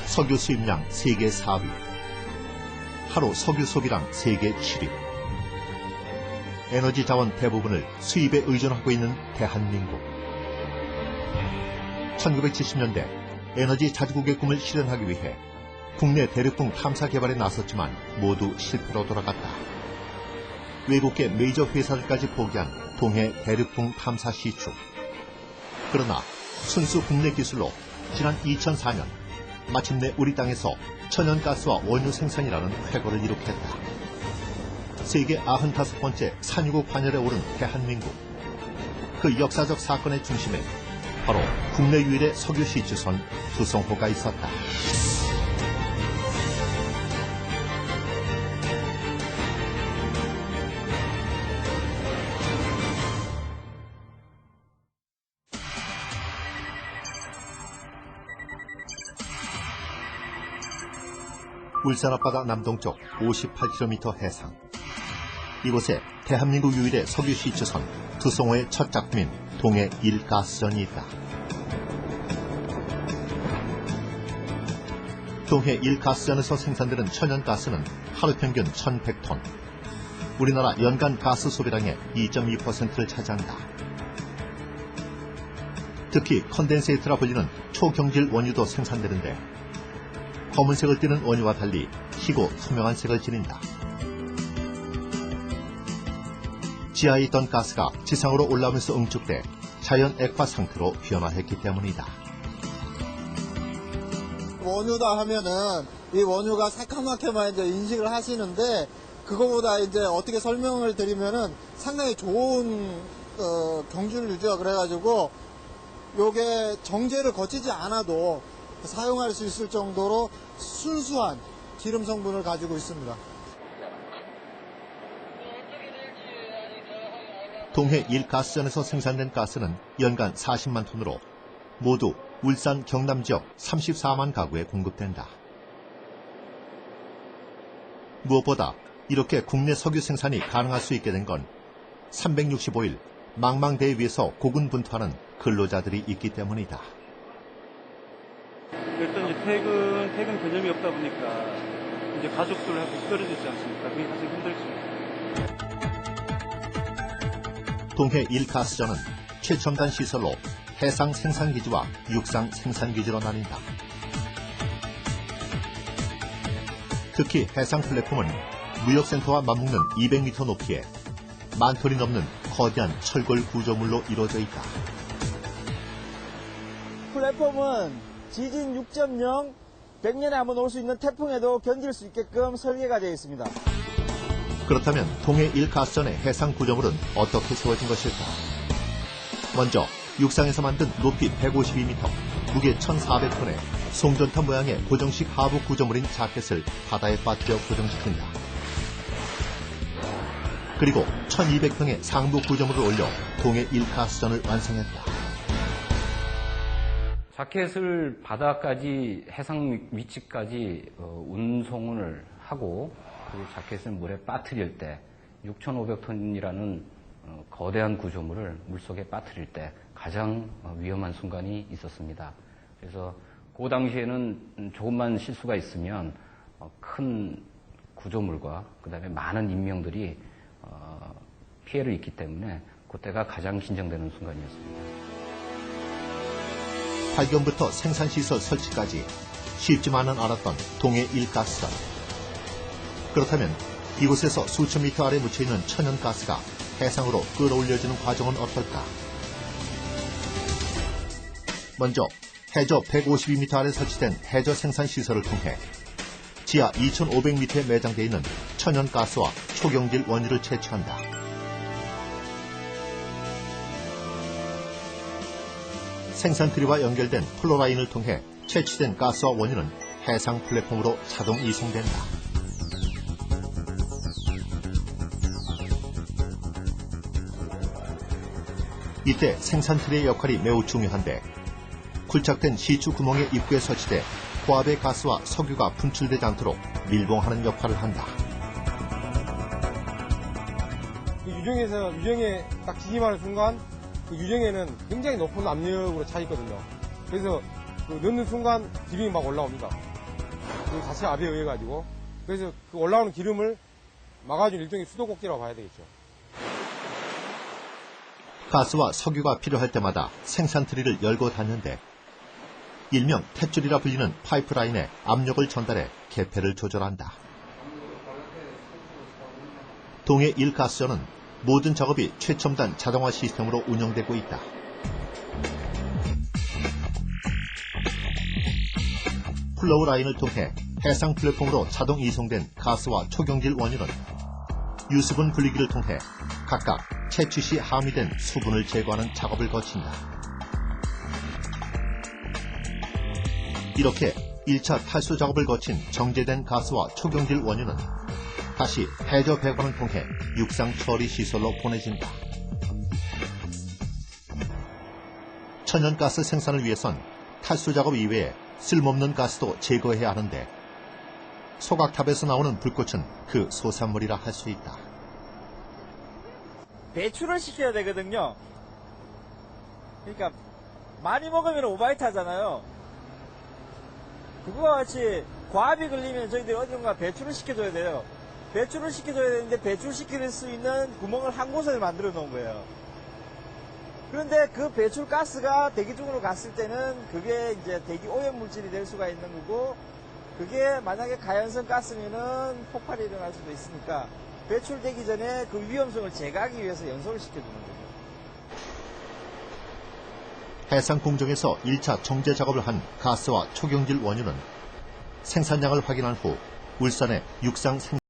석유 수입량 세계 4위, 하루 석유 소비량 세계 7위, 에너지 자원 대부분을 수입에 의존하고 있는 대한민국. 1970년대 에너지 자주국의 꿈을 실현하기 위해 국내 대륙붕 탐사 개발에 나섰지만 모두 실패로 돌아갔다. 외국계 메이저 회사들까지 포기한 동해 대륙붕 탐사 시추. 그러나 순수 국내 기술로 지난 2004년 마침내 우리 땅에서 천연가스와 원유 생산이라는 쾌거를 이룩했다. 세계 95번째 산유국 반열에 오른 대한민국. 그 역사적 사건의 중심에 바로 국내 유일의 석유 시추선 두성호가 있었다. 울산 앞바다 남동쪽 58km 해상. 이곳에 대한민국 유일의 석유 시추선 두성호의 첫 작품인 동해 1가스전이 있다. 동해 1가스전에서 생산되는 천연가스는 하루 평균 1,100톤. 우리나라 연간 가스 소비량의 2.2%를 차지한다. 특히 컨덴세이트라 불리는 초경질 원유도 생산되는데 검은색을 띠는 원유와 달리 희고 투명한 색을 지닌다. 지하에 있던 가스가 지상으로 올라오면서 응축돼 자연 액화 상태로 변화했기 때문이다. 원유다 하면은 이 원유가 새카맣게만 이제 인식을 하시는데 그거보다 이제 어떻게 설명을 드리면은 상당히 좋은 경질 유지가 그래가지고 요게 정제를 거치지 않아도 사용할 수 있을 정도로 순수한 기름 성분을 가지고 있습니다. 동해 1가스전에서 생산된 가스는 연간 40만 톤으로 모두 울산 경남 지역 34만 가구에 공급된다. 무엇보다 이렇게 국내 석유 생산이 가능할 수 있게 된 건 365일 망망대해 위에서 고군분투하는 근로자들이 있기 때문이다. 일단 이제 퇴근 개념이 없다 보니까 이제 가족들하고 떨어져 있지 않습니까? 그게 가장 힘들죠. 동해 1가스전은 최첨단 시설로 해상 생산기지와 육상 생산기지로 나뉜다. 특히 해상 플랫폼은 무역센터와 맞먹는 200m 높이에 10,000톤이 넘는 거대한 철골 구조물로 이루어져 있다. 플랫폼은 지진 6.0, 100년에 한번 올 수 있는 태풍에도 견딜 수 있게끔 설계가 되어 있습니다. 그렇다면 동해 1가스전의 해상 구조물은 어떻게 세워진 것일까? 먼저 육상에서 만든 높이 152m, 무게 1,400톤의 송전탑 모양의 고정식 하부 구조물인 자켓을 바다에 빠뜨려 고정시킨다. 그리고 1,200평의 상부 구조물을 올려 동해 1가스전을 완성했다. 자켓을 바다까지 해상 위치까지 운송을 하고 그 자켓을 물에 빠뜨릴 때 6,500톤이라는 거대한 구조물을 물속에 빠뜨릴 때 가장 위험한 순간이 있었습니다. 그래서 그 당시에는 조금만 실수가 있으면 큰 구조물과 그다음에 많은 인명들이 피해를 입기 때문에 그때가 가장 긴장되는 순간이었습니다. 발견부터 생산시설 설치까지 쉽지만은 않았던 동해 1가스전. 그렇다면 이곳에서 수천 미터 아래 묻혀있는 천연가스가 해상으로 끌어올려지는 과정은 어떨까? 먼저 해저 152m 아래 설치된 해저 생산시설을 통해 지하 2,500m에 매장되어 있는 천연가스와 초경질 원유를 채취한다. 생산 트리와 연결된 플로라인을 통해 채취된 가스와 원유는 해상 플랫폼으로 자동 이송된다. 이때 생산 트리의 역할이 매우 중요한데 굴착된 시추 구멍의 입구에 설치돼 고압의 가스와 석유가 분출되지 않도록 밀봉하는 역할을 한다. 유정에 딱 지짐하는 순간 그 유정에는 굉장히 높은 압력으로 차 있거든요. 그래서 그 넣는 순간 기름이 막 올라옵니다. 그 자체 압에 의해 가지고 그래서 그 올라오는 기름을 막아준 일종의 수도꼭지라고 봐야 되겠죠. 가스와 석유가 필요할 때마다 생산 트리를 열고 닫는데 일명 탯줄이라 불리는 파이프라인에 압력을 전달해 개폐를 조절한다. 동해 1가스전은 모든 작업이 최첨단 자동화 시스템으로 운영되고 있다. 플로우 라인을 통해 해상 플랫폼으로 자동 이송된 가스와 초경질 원유는 유수분 분리기를 통해 각각 채취 시 함유된 수분을 제거하는 작업을 거친다. 이렇게 1차 탈수 작업을 거친 정제된 가스와 초경질 원유는 다시 해저 배관을 통해 육상 처리 시설로 보내진다. 천연가스 생산을 위해선 탈수 작업 이외에 쓸모없는 가스도 제거해야 하는데 소각탑에서 나오는 불꽃은 그 소산물이라 할 수 있다. 배출을 시켜야 되거든요. 그러니까 많이 먹으면 오바이트 하잖아요. 그거와 같이 과압이 걸리면 저희들이 어딘가 배출을 시켜줘야 돼요. 배출을 시켜줘야 되는데 배출시킬 수 있는 구멍을 한 곳을 만들어 놓은 거예요. 그런데 그 배출 가스가 대기 중으로 갔을 때는 그게 이제 대기 오염 물질이 될 수가 있는 거고, 그게 만약에 가연성 가스면은 폭발이 일어날 수도 있으니까 배출되기 전에 그 위험성을 제거하기 위해서 연소를 시켜주는 거죠. 해상 공정에서 1차 정제 작업을 한 가스와 초경질 원유는 생산량을 확인한 후 울산의 육상 생